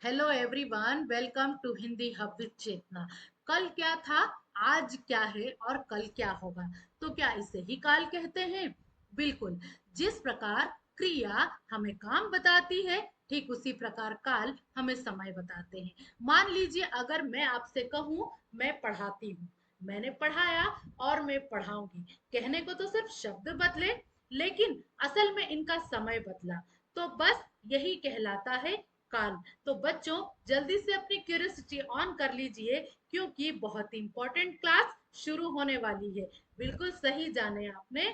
Hello everyone, welcome to Hindi hub with Chetna. कल क्या था, आज क्या है और कल क्या होगा, तो क्या इसे ही काल कहते हैं? बिल्कुल। जिस प्रकार क्रिया हमें काम बताती है, ठीक उसी प्रकार काल हमें समय बताते हैं। मान लीजिए अगर मैं आपसे कहूँ मैं पढ़ाती हूँ, मैंने पढ़ाया और मैं पढ़ाऊंगी, कहने को तो सिर्फ शब्द बदले, लेकिन असल में इनका समय बदला। तो बस यही कहलाता है काल। तो बच्चों, जल्दी से अपनी क्यूरियोसिटी ऑन कर लीजिए, क्योंकि बहुत इंपॉर्टेंट क्लास शुरू होने वाली है। बिल्कुल सही जाने आपने।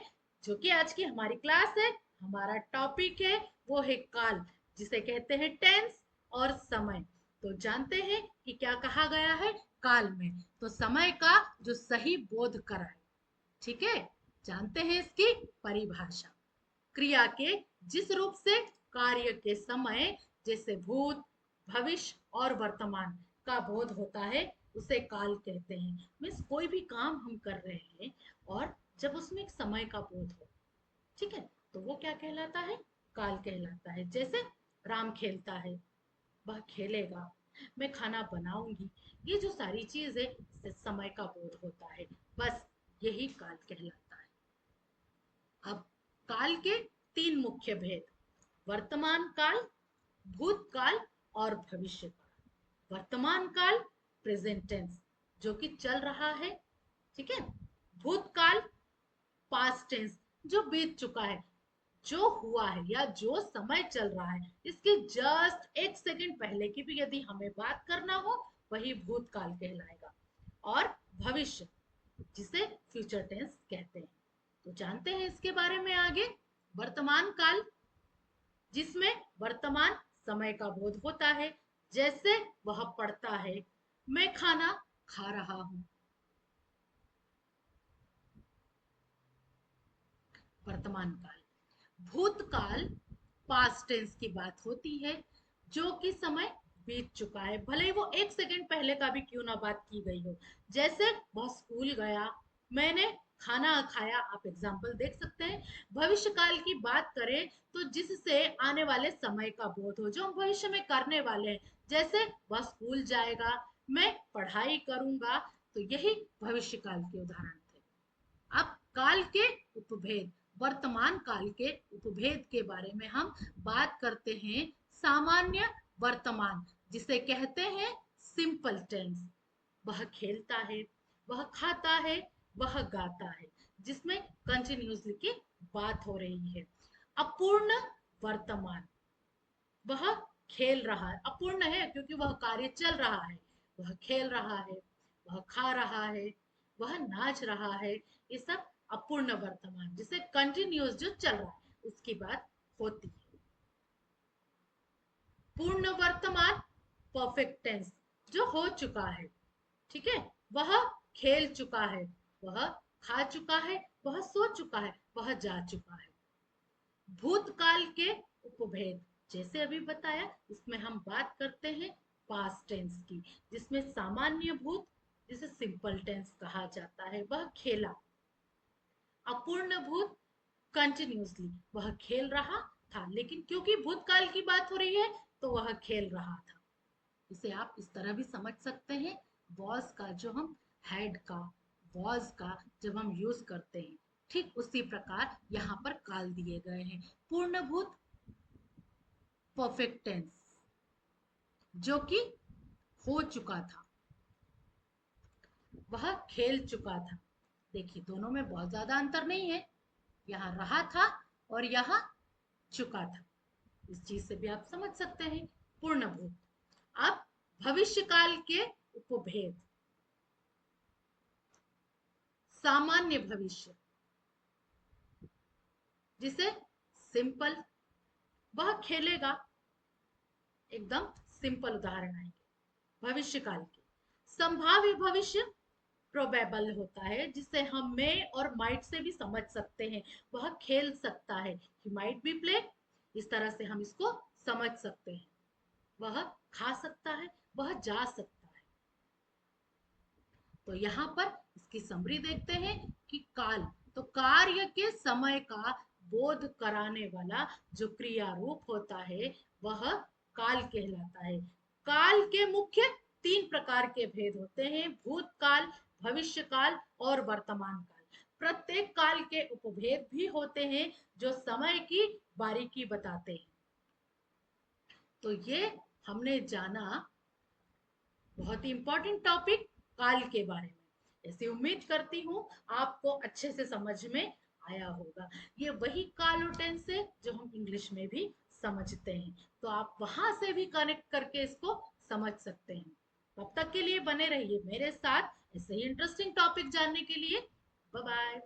जो कि आज की हमारी क्लास है, हमारा टॉपिक है, वो है काल, जिसे कहते हैं टेंस और समय। तो जानते हैं कि क्या कहा गया है काल में? तो समय का जो सही बोध कराए, ठीक है। जानते हैं इसकी परिभाषा। क्रिया के जिस रूप से कार्य के समय, जैसे भूत, भविष्य और वर्तमान का बोध होता है, उसे काल कहते हैं। मीन्स कोई भी काम हम कर रहे हैं और जब उसमें एक समय का बोध हो, ठीक है, तो वो क्या कहलाता है? काल कहलाता है। जैसे राम खेलता है, वह खेलेगा, मैं खाना बनाऊंगी, ये जो सारी चीज है, इससे समय का बोध होता है। बस यही काल कहलाता है। अब काल के तीन मुख्य भेद: वर्तमान काल, भूतकाल और भविष्य काल। वर्तमान काल, प्रेजेंट टेंस, जो कि चल रहा है, ठीक है। भूतकाल, पास्ट टेंस, जो बीत चुका है, जो हुआ है या जो समय चल रहा है, इसके जस्ट एक सेकंड पहले की भी यदि हमें बात करना हो, वही भूतकाल कहलाएगा। और भविष्य, जिसे फ्यूचर टेंस कहते हैं। तो जानते हैं इसके बारे में आगे। वर्तमान काल, जिसमें वर्तमान समय का बोध होता है, जैसे वह पढ़ता है, मैं खाना खा रहा हूं। वर्तमान काल। भूतकाल, पास्ट टेंस की बात होती है, जो कि समय बीत चुका है, भले ही वो एक सेकंड पहले का भी क्यों ना बात की गई हो। जैसे वह स्कूल गया, मैंने खाना खाया, आप एग्जाम्पल देख सकते हैं। भविष्य काल की बात करें तो जिससे आने वाले समय का बोध हो, जो हम भविष्य में करने वाले हैं, जैसे वह स्कूल जाएगा, मैं पढ़ाई करूंगा, तो यही भविष्य काल के उदाहरण थे। अब काल के उपभेद, वर्तमान काल के उपभेद के बारे में हम बात करते हैं। सामान्य वर्तमान, जिसे कहते हैं सिंपल टेंस। वह खेलता है, वह खाता है, वह गाता है, जिसमें कंटिन्यूअसली की बात हो रही है। अपूर्ण वर्तमान, वह खेल रहा है, अपूर्ण है क्योंकि वह कार्य चल रहा है। वह खेल रहा है, वह खा रहा है, वह नाच रहा है, ये सब अपूर्ण वर्तमान, जिसे कंटिन्यूअस जो चल रहा है उसकी बात होती है। पूर्ण वर्तमान, परफेक्ट टेंस, जो हो चुका है, ठीक है। वह खेल चुका है, वह खा चुका है, वह सो चुका है, वह जा चुका है। भूतकाल के उपभेद, जैसे अभी बताया, इसमें हम बात करते हैं पास्ट टेंस की, जिसमें सामान्य भूत, जिसे सिंपल टेंस कहा जाता है, वह खेला। अपूर्ण भूत, कंटिन्यूअसली वह खेल रहा था, लेकिन क्योंकि भूतकाल की बात हो रही है, तो वह खेल रहा था। इसे आप इस तरह भी समझ सकते हैं, वॉज का जो हम हैड का, वॉज का जब हम यूज करते हैं, ठीक उसी प्रकार यहाँ पर काल दिए गए हैं। पूर्णभूत, परफेक्ट टेंस, जो कि हो चुका था, वह खेल चुका था। देखिए दोनों में बहुत ज्यादा अंतर नहीं है, यहाँ रहा था और यहाँ चुका था। इस चीज से भी आप समझ सकते हैं पूर्णभूत। अब भविष्य काल के उपभेद। सामान्य भविष्य, जिसे सिंपल, वह खेलेगा, एकदम सिंपल उदाहरण आएंगे भविष्य काल के। संभाव्य भविष्य, प्रोबेबल होता है, जिसे हम मे और माइट से भी समझ सकते हैं। वह खेल सकता है, ही माइट बी प्ले, इस तरह से हम इसको समझ सकते हैं। वह खा सकता है, वह जा सकता है। तो यहाँ पर इसकी समरी देखते हैं कि काल, तो कार्य के समय का बोध कराने वाला जो क्रिया रूप होता है, वह काल कहलाता है। काल के मुख्य 3 प्रकार के भेद होते हैं, भूतकाल, भविष्यकाल और वर्तमान काल। प्रत्येक काल के उपभेद भी होते हैं जो समय की बारीकी बताते हैं। तो ये हमने जाना बहुत ही इंपॉर्टेंट टॉपिक काल के बारे में। ऐसी उम्मीद करती हूँ आपको अच्छे से समझ में आया होगा। ये वही काल और टेंस है जो हम इंग्लिश में भी समझते हैं, तो आप वहां से भी कनेक्ट करके इसको समझ सकते हैं। तब तक के लिए बने रहिए मेरे साथ ऐसे ही इंटरेस्टिंग टॉपिक जानने के लिए। Bye bye.